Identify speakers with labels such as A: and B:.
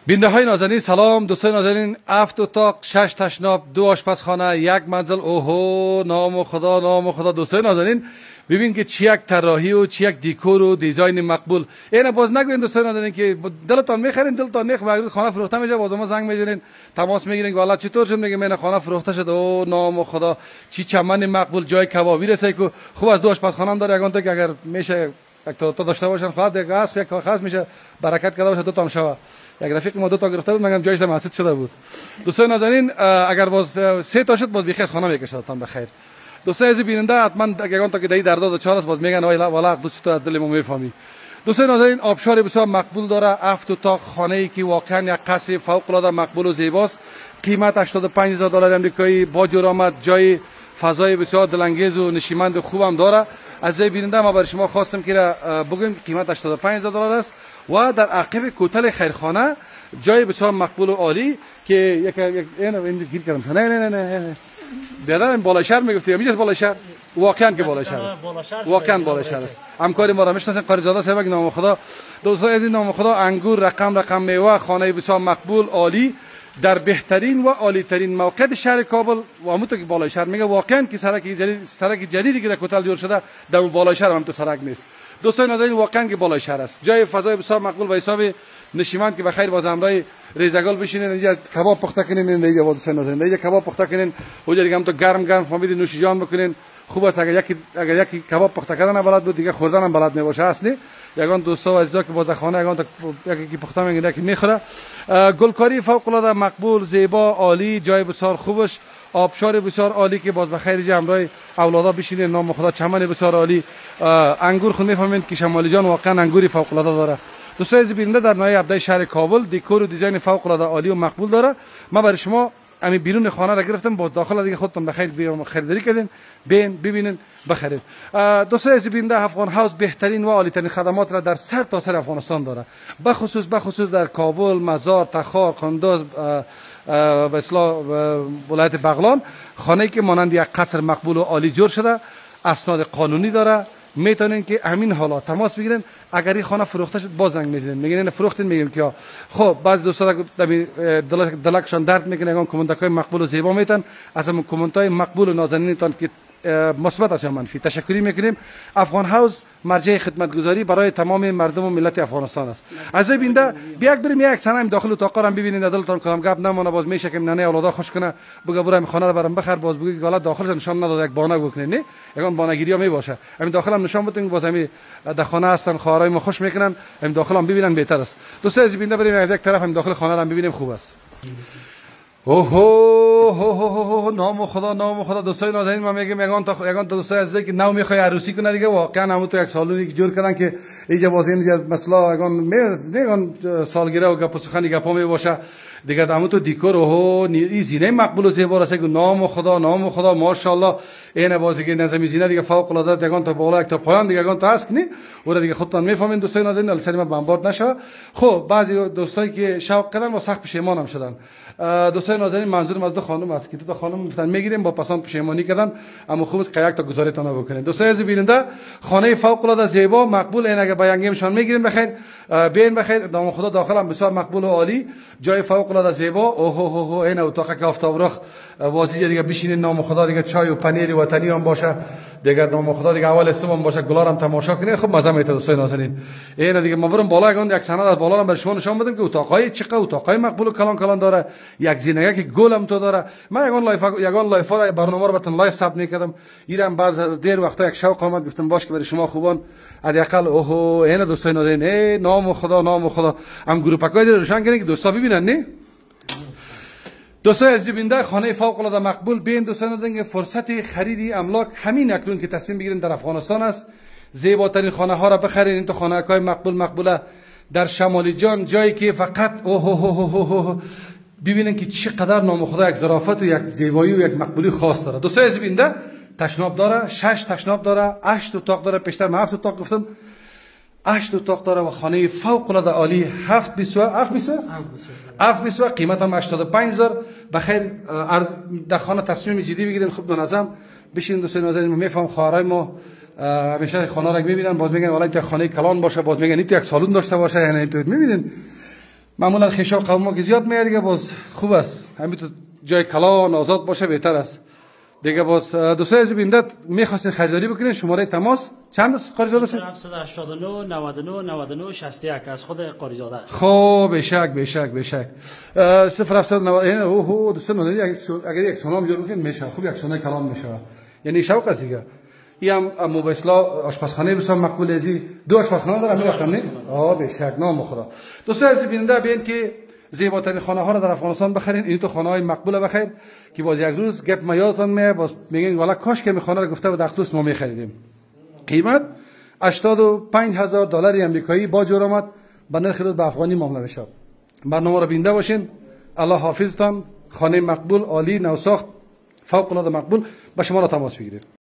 A: بیننده های نازنین سلام. دوستان نازنین، 7 اتاق، 6 تشناب، 2 آشپزخانه، 1 منزل. اوهو، نام خدا، نام خدا. دوستان نازنین ببین که چی یک طراحی و چی یک دیکور و دیزاین مقبول. اینا باز نگوین دوستان نازنین که دلتان میخرین، دلتان نخ خانه فروخته میشه، باز ما زنگ میزنین، تماس میگیرین که والا چطور شد، میگه من خانه فروخته شد. او نام خدا، چی چمن مقبول، جای کبابی رسه که خوب از 2 آشپزخانه هم داره. یگان تا که اگر میشه یک تا داشته باشن فقط یک از یک خاص میشه برکت کرده باشه، 2 تا شوا. یک رفیق ما 2 تا گرفته بود، میگم جایش مسجد شده بود. دوستان نازنین اگر باز 3 تا شد باز بیخی از خانه میکشدتان بخیر. دوستان عزیز بیننده حتما یگان تا که در درد و چهار است باز میگن والا دوست تو از دل ما میفهمی. دوستان نازنین آبشار بسیار مقبول داره، 7 اتاق خانه ای که واقعا یک قصر فوق العاده مقبول و زیباست. قیمت $85,000 آمریکایی با جرامت، جای فضای بسیار دلانگیز و نشیمند خوبم داره. عزیز بیننده ما برای شما خواستم که بگیم قیمت $85,000 است و در عقب کوتل خیرخانه جای بسیار مقبول و عالی که یک این گیر کردم. نه بیادر بالای شهر میگفتی یا میجاست بالای شهر؟ واقعا که بالای شهر واقعا بالای شهر است. همکاری ما را میشناسن، قاریزاده صاحب نام خدا. دوستان عزیز نام خدا، انگور، رقم میوه، خانه بسیار مقبول عالی در بهترین و عالی ترین موقع شهر کابل و همونطور که بالای شهر میگه واقعا که سرک جدیدی که در کوتل جور شده در بالای شهر هم تو سرک نیست. دوستان نازنین واقعا که بالای شهر است، جای فضای بسیار مقبول و حساب نشیمند که بخیر باز امرای ریزگال بشینین، اینجا کباب پخته کنین، اینجا دوستان نازنین اینجا کباب پخته کنین، اونجا دیگه هم تو گرم فهمید نوش جان بکنین. خوب است اگر یکی کباب پخته کردن بلد بود دیگه خوردن هم بلد نباشه اصلی. یگان دوستا و عزیزا که باز خانه یگان یکی پخته میگن یکی میخوره. گلکاری فوق العاده مقبول، زیبا، عالی، جای بسیار خوبش، آبشار بسیار عالی که باز بخیر جا امرای اولادا بشینین. نام خدا، چمن بسیار عالی، انگور خود میفهمید که شمالی جان واقعا انگوری فوق العاده داره. دوستان عزیز بیننده در نایه ابدای شهر کابل دیکور و دیزاین فوق العاده عالی و مقبول داره. ما برای شما همین بیرون خانه را گرفتم، باز داخل دیگه خودتون بخیر بیرون خریداری کردین، ببینین بخرید. دوستان عزیز بیننده، افغان هاوس بهترین و عالی ترین خدمات را در سر تا سر افغانستان داره، بخصوص در کابل، مزار، تخار، قندوز، به اصطلاح ولایت بغلان. خانه‌ای که مانند یک قصر مقبول و عالی جور شده، اسناد قانونی داره. میتونین که همین حالا تماس بگیرین. اگر این خانه فروخته شد باز زنگ میزنین، میگین نه فروختین، میگیم که خب بعضی دوستا دلکشان درد میکنه، اون کامنت‌های مقبول و زیبا میتن. از اون کامنت‌های مقبول و نازنینتان که مثبت است یا منفی تشکری میکنیم. افغان هاوس مرجع خدمتگزاری برای تمام مردم و ملت افغانستان است. عزیز بیننده بریم یک سنم داخل اتاق را ببینید، دلتان کدام گپ نمونه، باز میشه که ننه اولادا خوش کنه بگه برام خانه را برام بخر، باز بگی حالا داخلش نشان نداد یک بانه بکنین، نه یگان بانگیری ها می باشه. همین داخل هم نشان بدین، باز همین در خانه هستن، خواهرای ما خوش میکنن، همین داخل هم ببینن بهتر است. دوستان عزیز بیننده بریم یک طرف هم داخل خانه را ببینیم، خوب است. اوه نام خدا. دوستان نازنین ما میگم یگان تا دوستای عزیزی که نو میخوای عروسی کنه دیگه واقعا همون تو یک سالونی که جور کردن که اینجا باز اینجا مثلا یگان سالگیره و گپ و سخن گپا می باشه دیگه، همون تو دیکور این زینه مقبول و زیبا است که نام خدا ماشاءالله. این باز دیگه نظم زینه دیگه فوق العاده، یگان تا بالا یک تا پایان دیگه یگان تا هست کنی اون دیگه خودتون میفهمین. دوستان نازنین السری ما بمبارد نشه. خب بعضی دوستایی که شوق کردن و سخت پشیمان هم شدن. دوستان نازنین منظورم از 2 خانم است که 2 تا خانم گفتن میگیریم با پسند پشیمانی کردن، اما خوب است که یک تا گزارتون بکنید. دوستان عزیز بیننده خانه فوق العاده زیبا مقبول، این اگه بیانگیمشان میگیریم بخیر بین بخیر. نام خدا داخل هم بسیار مقبول و عالی، جای فوق العاده زیبا. اوه این اتاق که آفتاب رخ واضحه دیگه بشینین، نام خدا دیگه چای و پنیر وطنی هم باشه دیگه، نام خدا دیگه اول صبح هم باشه، گلار هم تماشا کنین، خب مزه میاد. دوستان نازنین این دیگه ما بریم بالا، یک سند از بالا هم برای شما نشون بدم که اتاقای چقدر اتاقای مقبول و کلان داره، یک زینه که گل هم تو داره. من یگان لایف برنامه رو براتون لایف ثبت میکردم، ایران بعض دیر وقتا یک شوق آمد گفتم باش که برای شما خوبان حداقل. اوه این دوستان نازنین نام خدا هم گروپکای روشن کنین که دوستا ببینن. نه دوستان عزیز بیننده خانه فوق العاده مقبول بین. دوستان نازنین فرصت خرید املاک همین اکنون که تصمیم بگیرین در افغانستان است. زیباترین خانه ها را بخرین. این تو خانه های مقبوله در شمالی جان، جایی که فقط ببینن که چقدر نام خدا یک ظرافت و یک زیبایی و یک مقبولی خاص داره. دوستان عزیز بیننده تشناب داره، 6 تشناب داره، 8 اتاق داره، پیشتر من 7 اتاق گفتم، 8 اتاق داره و خانه فوق العاده عالی. 7 قیمت هم 85,000. بخیر در خانه تصمیم جدی بگیرین، خوب منظم بشین. دوستان نازنین میفهم خواهرای ما همیشه خانه را میبینن، باز میگن والا این خانه کلان باشه، باز میگن این یک سالن داشته باشه، یعنی میبینین معمولا خیشا قوم ما که زیاد میاد دیگه باز خوب است همین تو جای کلان آزاد باشه بهتر است دیگه. باز دوستای عزیز بیننده میخواستین خریداری بکنین شماره تماس چند است قاریزاده؟
B: 789 99 99 61 از خود قاریزاده است.
A: خب بشک 0790 اوه دوستان اگر یک سونام جور بکنین میشه خوب یک سونای کلان میشه یعنی شوق است دیگه. این هم موبایسلا آشپزخانه بسیار مقبول ازی دو آشپزخانه داره میرفتم نه بشک نام خدا. دوستای عزیز بیننده بیاین که زیباترین خانه ها را در افغانستان بخرین. این تو خانه های مقبول بخیر که باز یک روز گپ ما یادتون میاد باز میگین والا کاش که می خانه را گفته بود اخدوس ما میخریدیم. قیمت $85,000 امریکایی با جور آمد به نرخ به افغانی معامله میشه. برنامه را بیننده باشین. الله حافظتان. خانه مقبول عالی نوساخت فوق العاده مقبول به شما را تماس بگیرید.